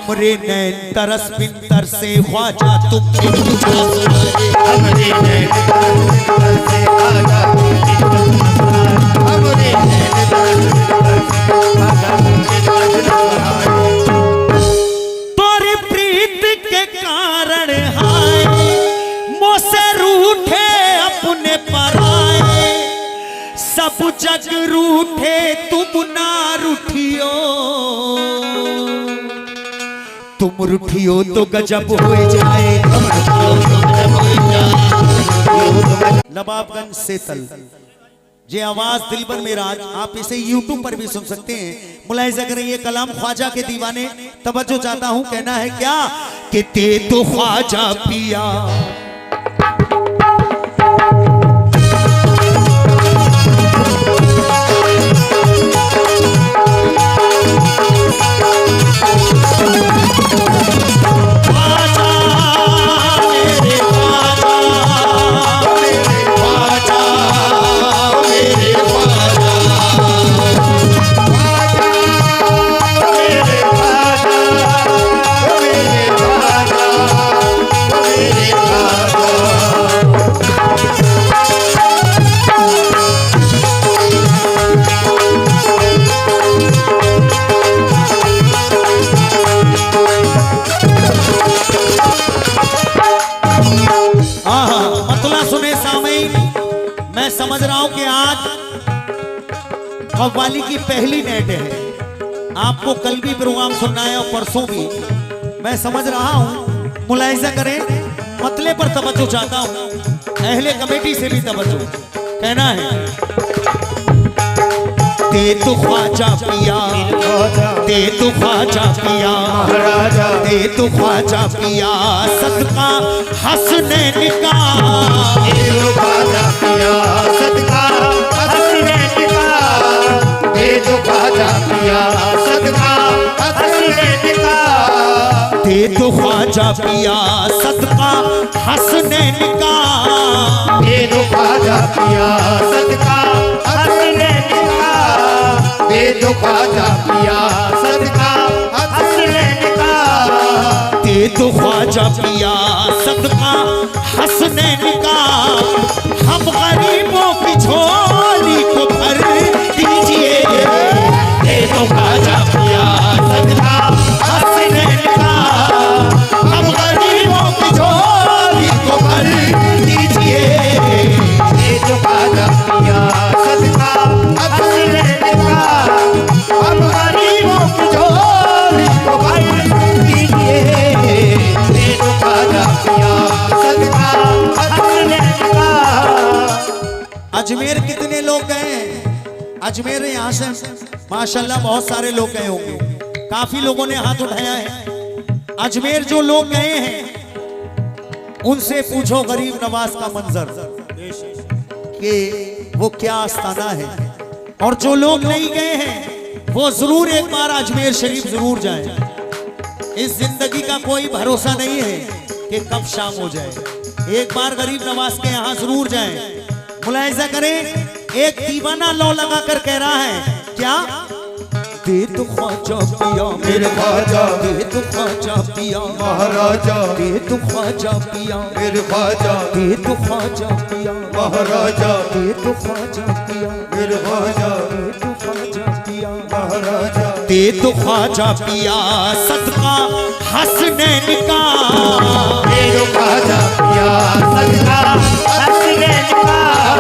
हमरे नैन तरस बिन तरसे ख्वाजा तुम हमरे नैन तरस से ख्वाजा हमरे नैन तरस ख्वाजा तोरी प्रीत के कारण हाय मोसे रूठे अपने पराए, सब जग रूठे तुम ना रूठियो, तुम रूठियो तो गजब हो जाए। नवाबगंज सेतल ये आवाज दिलबर मेराज, आप इसे यूट्यूब पर भी सुन सकते हैं। मुलाहिजा करें ये कलाम ख्वाजा के दीवाने। तवज्जो चाहता हूं, कहना है क्या कि ते तो ख्वाजा पिया समझ रहा हूं कि आज कव्वाली की पहली नेट है। आपको कल भी प्रोग्राम सुनना है और परसों भी, मैं समझ रहा हूं। मुलाहिजा करें, मतले पर तवज्जो चाहता हूं, अहले कमेटी से भी तवज्जो। कहना है ते तो ख्वाजा पिया, ते तो ख्वाजा पिया, ते तो ख्वाजा पिया सदका हसने निकाह, ते तो ख्वाजा पिया सदका हसने निकाह, ते तो ख्वाजा पिया सदका हसने निकाह, ते तो ख्वाजा पिया सदका हसने निकाह, ते तो ख्वाजा पिया सदका हसने निकाह, ते तो ख्वाजा पिया सदका हसने निकाह, ते तो ख्वाजा पिया सदका हसने निकाह। हम गरीबों की झोली को भर दीजिए, ते तो ख्वाजा पिया सदका हसने निकाह, हम गरीबों की झोली को भर दीजिए, ते तो ख्वाजा पिया सदका हसने निकाह, हम गरीबों की झोली को भर दीजिए, ते तो ख्वाजा पिया सदका हसने निकाह। अजमेर कितने लोग गए हैं? अजमेर यहाँ से माशाल्लाह बहुत सारे लोग गए होंगे, काफी लोगों ने हाथ उठाया है। अजमेर जो लोग गए हैं उनसे पूछो गरीब नवाज का मंजर कि वो क्या आस्थाना है, और जो लोग नहीं गए हैं वो जरूर एक बार अजमेर शरीफ जरूर जाएं। इस जिंदगी का कोई भरोसा नहीं है कि कब शाम हो जाए। एक बार गरीब नवाज के यहाँ जरूर जाएं। मुलाहिजा करें, एक दीवाना लो लगा कर कह रहा है क्या, दे तो ख्वाजा पिया मेरे ख्वाजा, दे तो ख्वाजा पिया महाराजा, दे तो ख्वाजा पिया मेरे ख्वाजा, दे तो ख्वाजा पिया महाराजा, दे तो ख्वाजा पिया मेरे ख्वाजा, दे तो ख्वाजा पिया महाराजा, दे तो ख्वाजा पिया सदका हसने निकाह, ते तो ख्वाजा पिया सदका हसने निकाह,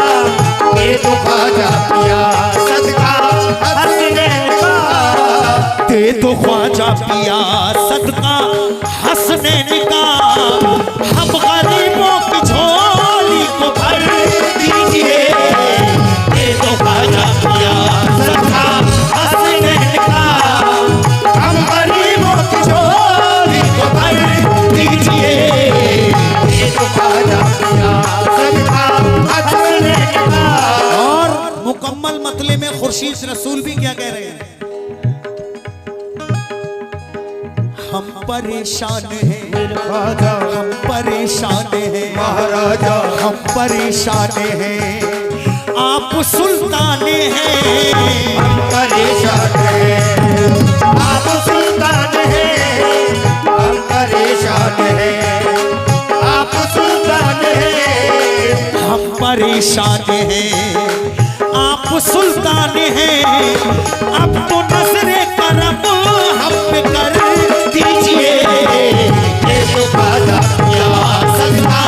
ते तो ख्वाजा पिया सदका हसने निकाह, ते तो ख्वाजा पिया सदका हसने निकाह। हम गरीबों की झोली को भर दीजिए, ते तो ख्वाजा पिया सदका हसने निकाह, हम गरीबों की झोली को भर दीजिए, ते तो ख्वाजा पिया सदका हसने निकाह। और मुकम्मल मतले में खुर्शीद रसूल भी क्या कह रहे हैं, हम परेशान हैं मेरे ख्वाजा, हम परेशान हैं महाराजा, हम परेशान हैं, आप सुल्तान हैं, परेशान है आप सुल्तान है, हमारी शान हैं, आप सुल्तान हैं, अब तो नजरे करम हम पे कर दीजिए। ये तो ख्वाजा पिया सदका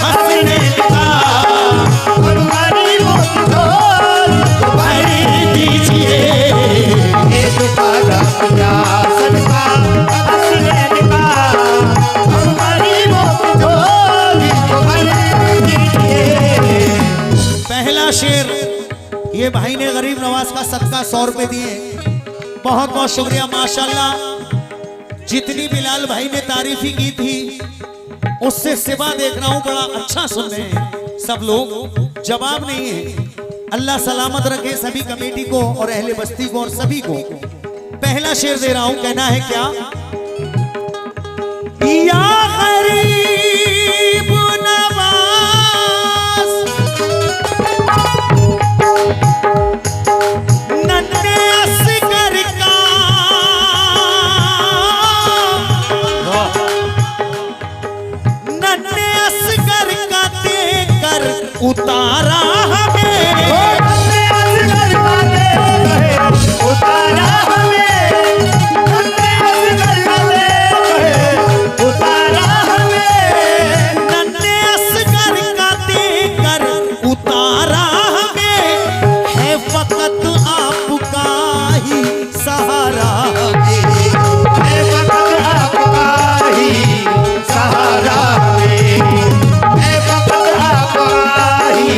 हंसने का, और गरीबों की झोली भर दीजिए। ये तो ख्वाजा पिया सदका हंसने का, और गरीबों की झोली भर दीजिए। पहला शेर ये भाई ने गरीब नवाज का सदका 100 रुपए दिए, बहुत बहुत शुक्रिया माशाल्लाह। जितनी बिलाल भाई ने तारीफी की थी उससे सिवा देख रहा हूं बड़ा अच्छा सुन रहे हैं सब लोग, जवाब नहीं है। अल्लाह सलामत रखे सभी कमेटी को और अहले बस्ती को और सभी को। पहला शेर दे रहा हूं, कहना है क्या, या गरीब नवाज नन्हे असगर का, नन्हे असगर का देकर उतारा हमें, उतारा हमें, उतारा हमें, नन्हे असगर का देकर उतारा हमें, है फकत आपका ही सहारा हमें। है फकत आपका ही सहारा हमें, है फकत आपका ही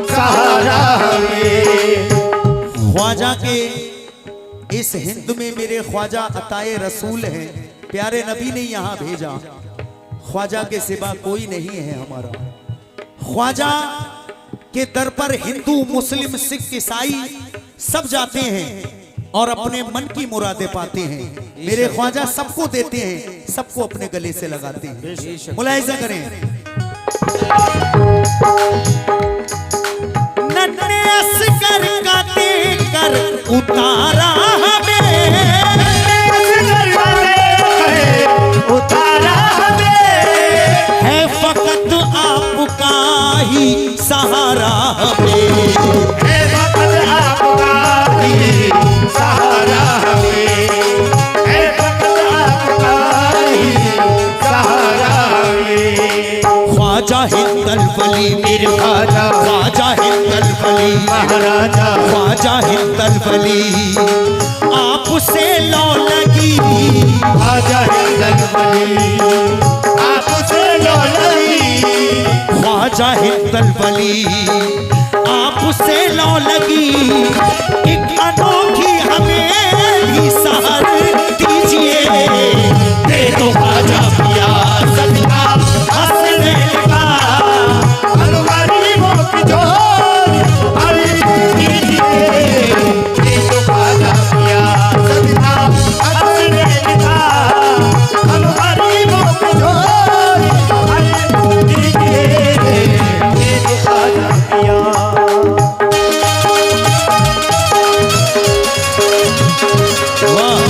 सहारा हमें। ख्वाजा के इस हिंद में मेरे ख्वाजा अताए रसूल हैं, प्यारे नबी ने यहाँ भेजा। ख्वाजा के सिवा कोई नहीं है हमारा। ख्वाजा के दर पर हिंदू मुस्लिम सिख ईसाई सब जाते हैं और अपने मन की मुरादें पाते हैं। मेरे ख्वाजा सबको देते हैं, सबको अपने गले से लगाते हैं। मुलाहिजा करें, नन्हे असगर का देकर उतारा हमें, उतारा हमें, है फकत आपका ही सहारा हमें। है फकत आपका ही सहारा हमें, है फकत आपका ही सहारा हमें। ख्वाजा हिंदल वली मेरे ख्वाजा, ख्वाजा हिंदल वली महाराजा, ख्वाजा हिंदल वली आपसे लौ लगी, ख्वाजा हिंदल वली आपसे लौ लगी, ख्वाजा हिंदल वली आपसे लौ लगी, एक अनोखी हमें भी सहर दीजिए। दे दो ख्वाजा पिया सदका हंसने का, और गरीबों की झोली भर दीजिए। दे दो ख्वाजा पिया सदका हंसने का, और गरीबों की झोली भर दीजिए। दे दो ख्वाजा पिया। वाह,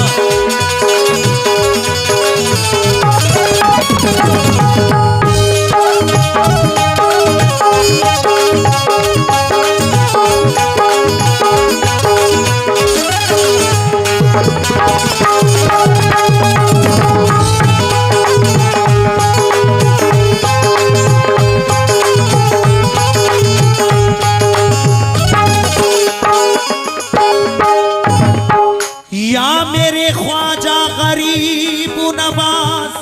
या मेरे ख्वाजा गरीब नवाज,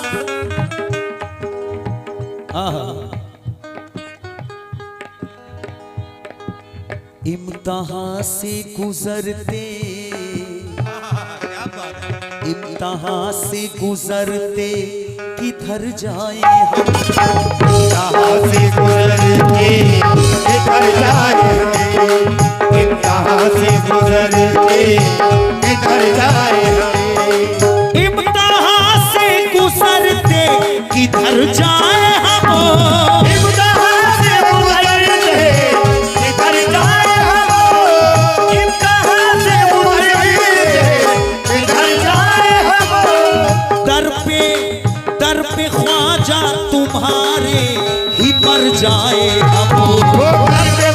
इम्तिहान से गुजरते, इम्तिहान से गुजरते किधर जाए हम, कहाँ से गुजर के किधर जाए हमें, कहाँ से गुजर के किधर जाए हमें, इम्तिहान से गुजरते किधर जाए हम, इम्तिहान से गुजरते किधर जाए हम, इम्तिहान से गुजरते किधर जाए हम। दर पे ख्वाजा तुम्हारे ही मर जाए हम, वो घर पे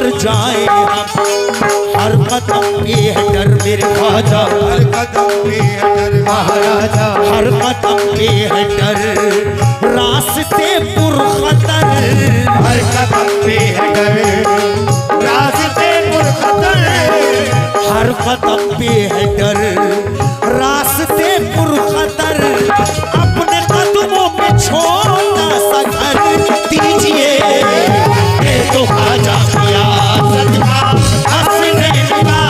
मर जाए हम। हर कदम पे है डर मेरे ख्वाजा, हर कदम पे है डर महाराजा, हर कदम पे है डर रास्ते पुरखतर। हर कदम पे है डर रास्ते पुरखतर, हर कदम पे है डर रास्ते पुरखतर। अपने कदमों पे छोटा सा घर दीजिए, ये तो ख्वाजा किया सदका हंसने लगा।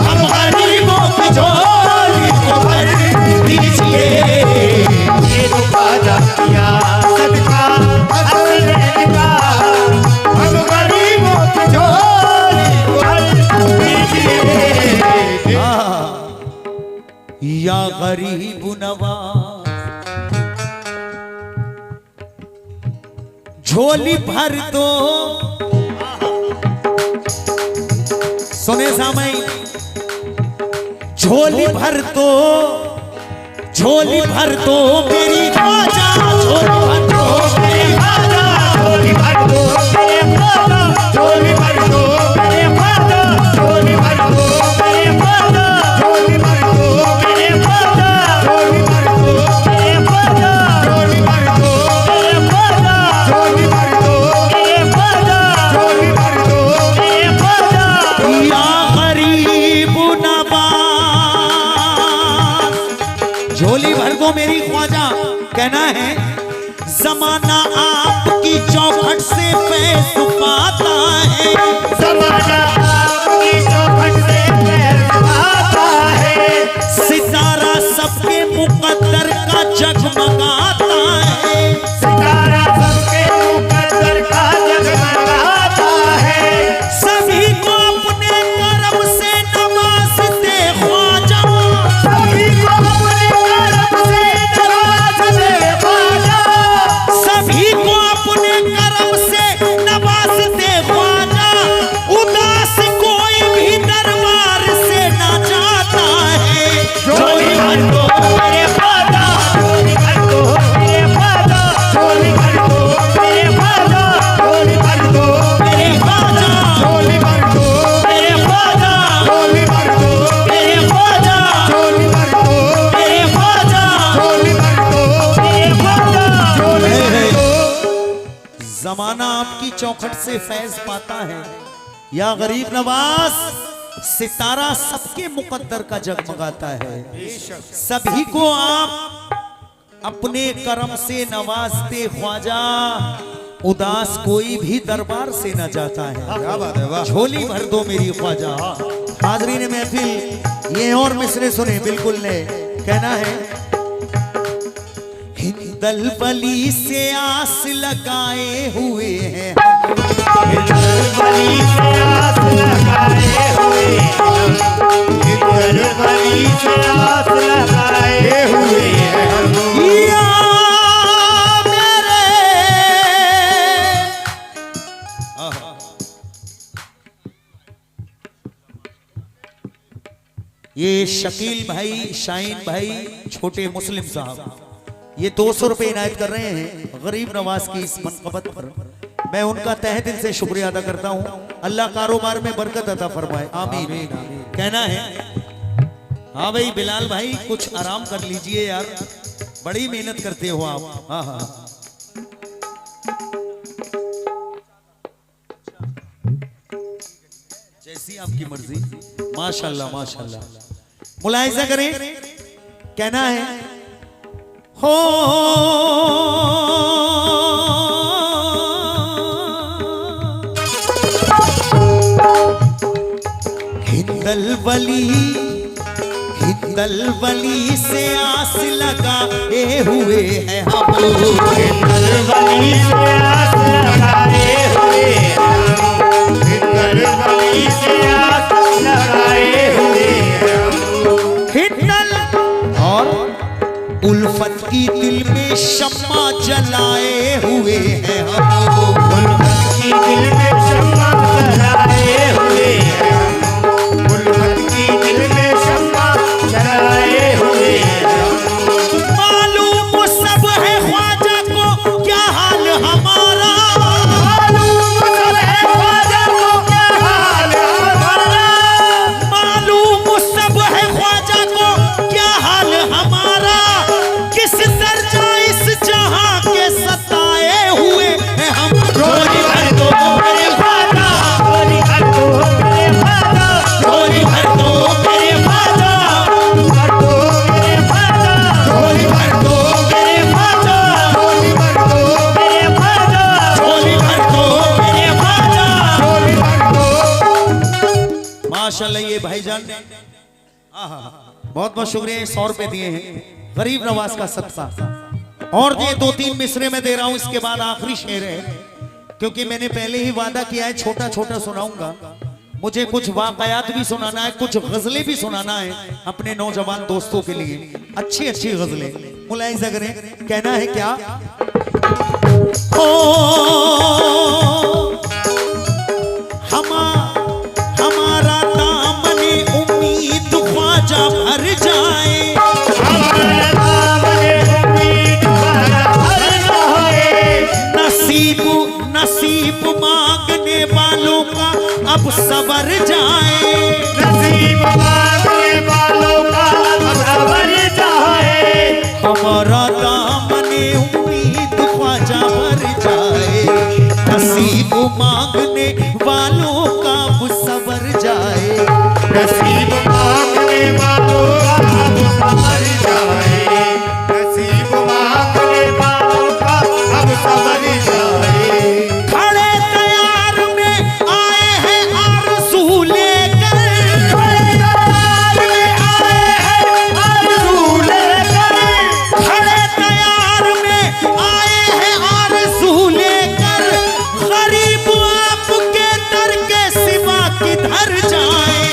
हम गरीबों की झोली को भर दीजिए, ये तो ख्वाजा किया सदका हंसने लगा। हम गरीबों की झोली को भर दीजिए। या गरीब नवाज झोली भर दो। सुने सामई, झोली भर दो, झोली भर दो मेरी ख्वाजा, झोली भर दो मेरी ख्वाजा। झोली भर दो मेरे ख्वाजा, झोली भर दो मेरे ख्वाजा, झोली भर दो मेरे ख्वाजा, झोली भर दो मेरे ख्वाजा, झोली भर दो मेरे ख्वाजा, झोली भर दो मेरे ख्वाजा, झोली भर दो मेरे ख्वाजा, झोली भर दो मेरे ख्वाजा। या गरीब नवाज झोली भर दो मेरी ख्वाजा। कहना है जमाना आपकी चौखट से फैज पाता है, ज़माना आपकी चौखट से फैज़ पाता है, सितारा सबके मुकद्दर का जगमगाता है। सितारा सबके मुकद्दर का जगमगाता है। सभी को अपने करम से नवाजते ख्वाजा, सभी को अपने करम से नवाजते ख्वाजा, सभी को अपने करम से नवाजते ख्वाजा। उदास कोई भी दरबार से ना जाता है। झोली भर दो मेरे ख्वाजा, झोली भर दो मेरे ख्वाजा, झोली भर दो मेरे ख्वाजा, झोली भर दो मेरे ख्वाजा, झोली भर दो मेरे ख्वाजा, झोली भर दो मेरे ख्वाजा, झोली भर दो मेरे ख्वाजा। झोली भर दो मेरे ख्वाजा, झोली भर दो। जमाना आपकी चौखट से फैज पाता है। या गरीब नवाज सितारा सबके मुकद्दर का जगमगाता है। सभी को आप अपने करम से नवाजते ख्वाजा। उदास कोई भी दरबार से न जाता है। क्या बात है, वाह। झोली भर दो मेरी ख्वाजा। हाजरीन महफिल ये और मिसरे सुने बिल्कुल ने। कहना है हिंदल बली से आस लगाए हुए हैं, बली से आस लगाए हुए हम, हिंदल बली से आस लगाए हुए हम। या मेरे ये शकील भाई, शाहीन भाई, छोटे मुस्लिम साहब ये 200 रुपए इनायत कर रहे हैं गरीब नवाज की इस मनकबत पर। मैं उनका तहे दिल से शुक्रिया अदा करता हूँ। अल्लाह कारोबार में बरकत अता फरमाए, आमीन। कहना है हाँ भाई बिलाल भाई कुछ आराम कर लीजिए यार, बड़ी मेहनत करते हो आप। हाँ हाँ जैसी आपकी मर्जी। माशाल्लाह माशाल्लाह। मुलाहिजा करें। कहना है हो हिंदल वली से आस लगाए हुए हैं हम, हिंदल वली से आस लगाए हुए हम, हिंदल वली से आस लगाए हुए हम। हिंदल और उल्फत की दिल में शम्मा जलाए हुए हैं हम, उल्फत की दिल में शम्मा जलाए हुए हैं हम, उल्फत की दिल में शम्मा जलाए हुए हैं। मालूम सब है ख्वाजा को क्या हाल हमारा, माशाल्लाह ये भाईजान ने बहुत बहुत शुक्रिया, 100 रुपए दिए हैं, गरीब नवाज का सदका। और ये 2-3 मिसरे में दे रहा हूं, इसके बाद आखिरी शेर है, क्योंकि मैंने पहले ही वादा किया है छोटा छोटा सुनाऊंगा। मुझे कुछ वाकयात भी सुनाना है, कुछ गजलें भी सुनाना है अपने नौजवान दोस्तों के लिए, अच्छी अच्छी गजलें। मुलाहिजा करें, कहना है क्या? ओ हमारा दामने उम्मीद ख्वाजा भर जाए, हमारा दामने उम्मीद ख्वाजा भर जाए। नसीब नसीब मांगने वालों का अब सबर जाए, नसीब मांगने वालों का अब सबर जाए। हमारा दामने उम्मीद ख्वाजा भर जाए, नसीब मांगने वालों का अब सबर जाए, नसीब मांगने वालों का अब सबर जाए। नसीब मांगने वालों का अब सबर जाए। खड़े तैयार में आए हैं आरज़ू लेकर, खड़े तैयार में आए हैं आरज़ू लेकर। खड़े तैयार में आए हैं आरज़ू लेकर, गरीब आपके दर के सिवा किधर जाए।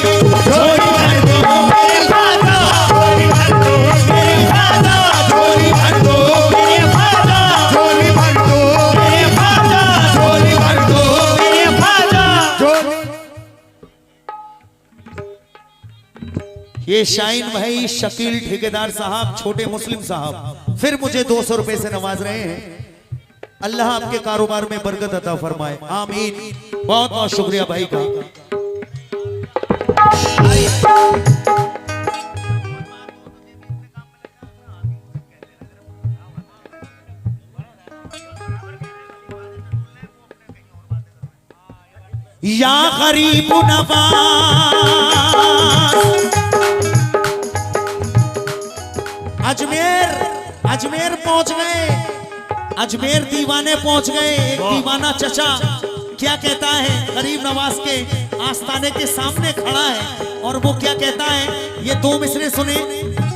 झोली भर दो मेरे ख्वाजा, झोली भर दो मेरे ख्वाजा, झोली भर दो मेरे ख्वाजा, झोली भर दो मेरे ख्वाजा, झोली भर दो मेरे ख्वाजा। ये शाहीन भाई, शकील ठेकेदार साहब, छोटे मुस्लिम साहब फिर मुझे 200 रुपए से नवाज रहे हैं। अल्लाह आपके कारोबार में बरकत अता फरमाए, आमीन। बहुत बहुत शुक्रिया भाई का। या गरीब नवाज, अजमेर पहुंच गए, अजमेर दीवाने पहुंच गए। एक दीवाना चचा क्या कहता है, गरीब नवाज के आस्थाने के सामने खड़ा है, और वो क्या कहता है, ये 2 मिसरे सुने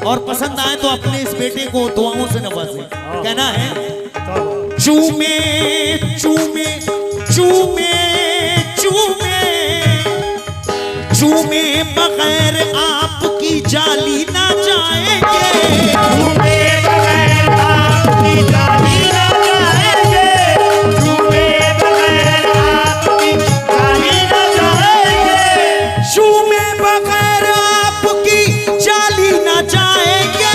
और पसंद आए तो अपने इस बेटे को दुआओं से नवाजे। कहना है, चूमे चूमे चूमे चूमे चूमे बगैर आपकी जाली ना जाएंगे, झूमे बगैर आपकी जाली न जाएंगे। झूमे बगैर आपकी जाली न जाएंगे। चूमे बगैर आपकी जाली ना जाएंगे,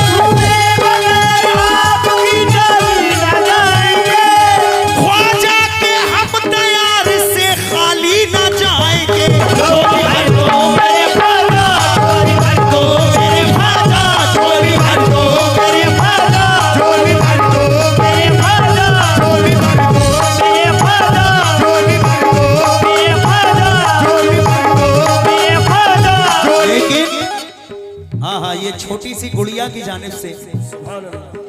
झूमे बगैर आपकी जाली न जाएंगे। ख्वाजा के हम तैयार से खाली ना जाएंगे। झोली भर दो मेरे ख्वाजा, झोली भर दो मेरे ख्वाजा, झोली भर दो मेरे ख्वाजा, झोली भर दो मेरे ख्वाजा, झोली भर दो मेरे ख्वाजा, झोली भर दो मेरे ख्वाजा, झोली भर दो मेरे ख्वाजा। लेकिन हाँ, ये छोटी सी गुड़िया की जानिब से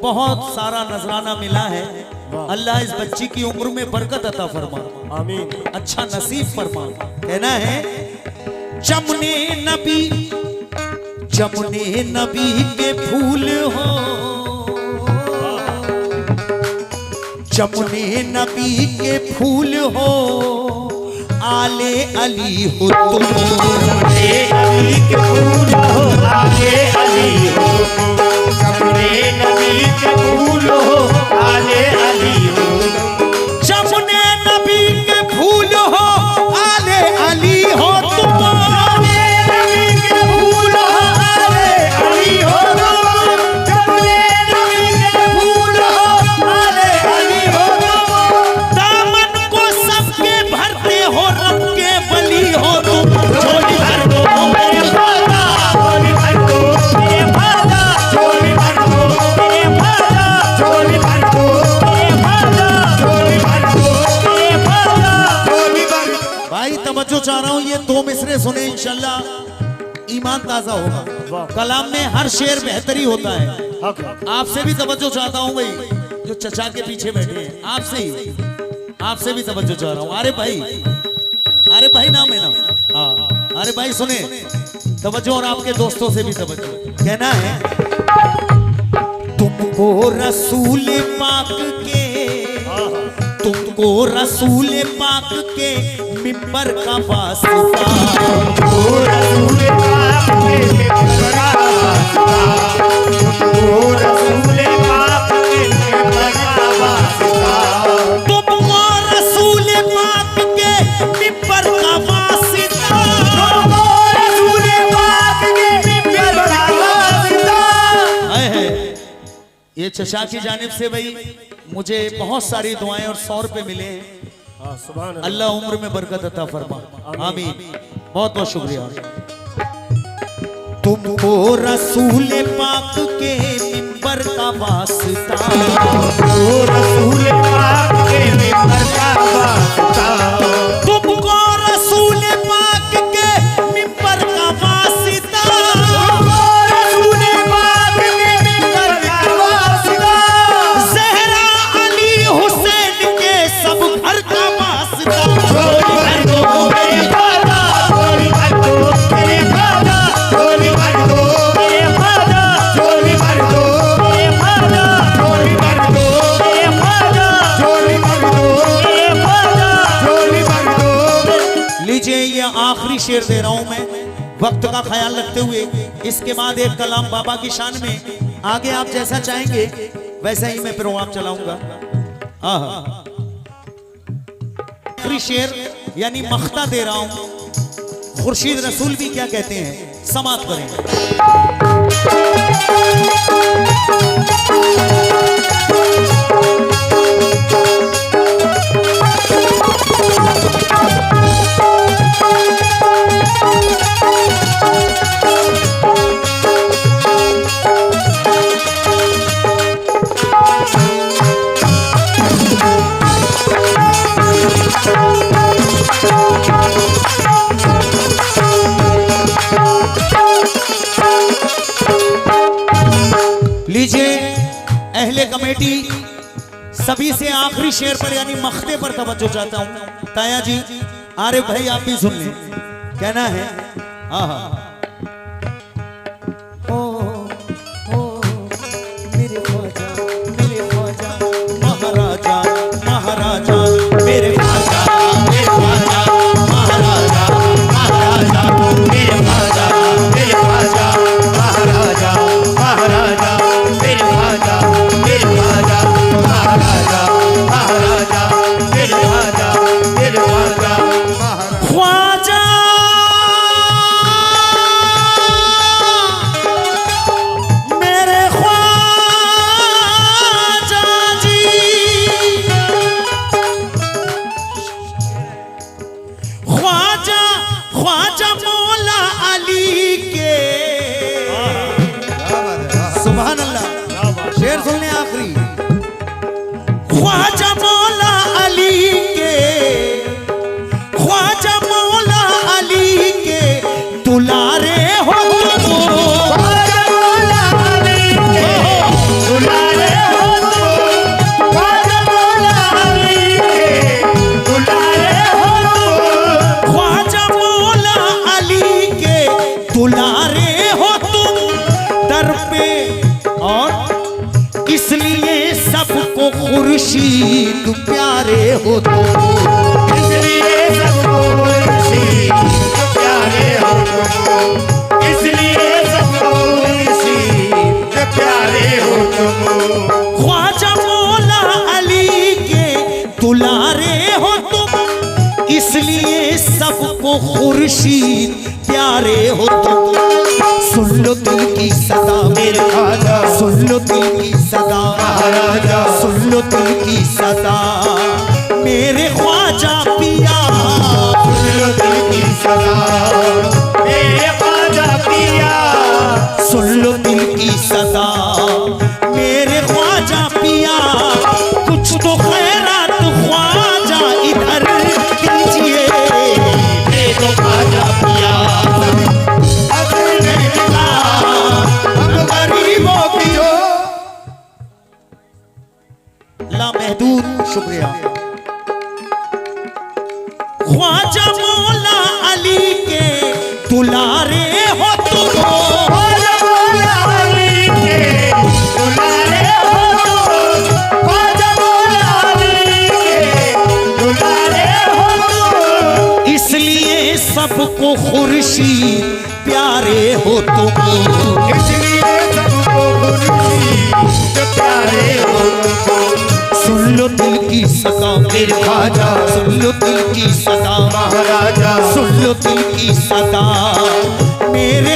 बहुत सारा नजराना मिला है। अल्लाह इस बच्ची की उम्र में बरकत अता फरमा, आमीन। अच्छा नसीब फरमा। कहना है, जमुने नबी के फूल हो, जमुने नबी के फूल हो, आले अली हो तुम, जमुने नबी के फूल हो, आले अली हो। जमुने नबी के फूल हो, आले अली हो। जमुने नबी के फूल हो, आले अली हो तुम, जमुने नबी के फूल हो, आले अली हो तुम। जमुने नबी के फूल हो, आले अली हो तुम। दामन को सबके भरते हो, रब के वली हो तुम। झोली भर दो मेरे ख्वाजा, झोली भर दो मेरे ख्वाजा, झोली भर दो मेरे ख्वाजा, झोली भर दो मेरे ख्वाजा, झोली भर दो मेरे ख्वाजा, झोली भर। भाई तवज्जो चाह रहा हूँ, ये 2 मिसरे सुने, इंशाल्लाह ईमान ताजा होगा। कलाम में हर शेर बेहतरी होता है। आपसे भी तवज्जो चाहता हूँ भाई, जो चचा के पीछे बैठे हैं, आपसे भी तवज्जो चाह रहा हूँ। अरे भाई अरे भाई नाम है ना। हाँ अरे भाई सुने तवज्जो, और आपके दोस्तों से भी तवज्जो। कहना है तुमको रसूल पाक के, तुमको रसूल पाक के मिंबर का वास्ता, रसूल पाक के मिंबर का वास्ता, रसूल पाक के मिंबर का वास्ता, तुमको रसूल पाक के मिंबर का वास्ता, रसूल पाक के मिंबर का वास्ता। है ये चचा की जानिब से भाई मुझे बहुत सारी दुआएं और 100 रुपए मिले हैं। अल्लाह उम्र में बरकत अता फरमा, आमीन। बहुत बहुत शुक्रिया। तुमको रसूल पाक के मिंबर का वास्ता, रसूल पाक के मिंबर का वास्ता, तुमको रसूल पाक के मिंबर का वास्ता, रसूल पाक के मिंबर का वास्ता, ज़हरा अली हुसैन के सब घर का वास्ता, चोरी कर दो मेरे खाजा, चोरी कर दो मेरे खाजा, चोरी कर दो मेरे खाजा, चोरी कर दो मेरे खाजा, चोरी कर दो मेरे खाजा, चोरी कर दो मेरे खाजा, चोरी कर दो। लीजिए ये आखिरी शेर दे रहा हूं मैं, वक्त का ख्याल रखते हुए। इसके बाद एक कलाम बाबा की शान में, आगे आप जैसा चाहेंगे वैसा ही मैं प्रोग्राम चलाऊंगा। आखिरी शेर यानी मख्ता दे रहा हूं। खुर्शीद रसूल भी क्या कहते हैं, समाप्त करें। लीजिए अहले कमेटी सभी से आखिरी शेर पर यानी मख्ते पर तवज्जो चाहता हूं। ताया जी, आरिफ भाई आप भी सुन लें। कहना है आहा ओ मेरे ख्वाजा महाराजा महाराजा, मेरे ख्वाजा महाराजा महाराजा, मेरे खाजा मेरे खाजा महाराजा महाराजा, मेरे खाजा मेरे खाजा महाराजा महाराजा, मेरे खाजा मेरे खाजा महाराजा। ख्वाजा मेरे ख्वाजा जी, ख्वाजा ख्वाजा मौला अली के, सुभान अल्लाह। शेर सुन लें आखिरी। ख्वाजा मौला अली के, ख्वाजा मौला अली के दुलारे हो तुम, ख्वाजा मौला अली के दुलारे हो तुम, ख्वाजा मौला अली के दुलारे हो तुम, ख्वाजा मौला अली के दुलारे हो तुम, दर पे और इसलिए सबको खुर्शीद प्यारे हो तुम, इसलिए सबको खुर्शीद प्यारे हो तुम, इसलिए सबको खुर्शीद प्यारे हो तुम, ख्वाजा मौला अली के दुलारे हो तुम, इसलिए सबको खुर्शीद प्यारे हो तुम। सुन लो दिल की सदा मेरे खाजा सुन लो दिल की सदा महाराजा, सुन लो दिल की सदा, मेरे ख्वाजा पिया दिल की सदा, मेरे खाजा पिया, सुन लो दिल की सदा, मेरे ख्वाजा पिया, कुछ तो खैरात ख्वाजा इधर कीजिए, दे दो खाजा पिया, हम गरीबों की जो लामहदूद शुक्रिया। ख्वाजा मौला अली के दुलारे हो तुम, ख्वाजा मौला अली के दुलारे हो तुम, ख्वाजा मौला अली के दुलारे हो तुम। इसलिए सबको खुर्शीद प्यारे हो तुम, इसलिए सबको खुर्शीद प्यारे हो तुम। सुन लो दिल की सदा मेरे ख्वाजा, सुन लो दिल की सदा महाराजा, सुन लो दिल की सदा मेरे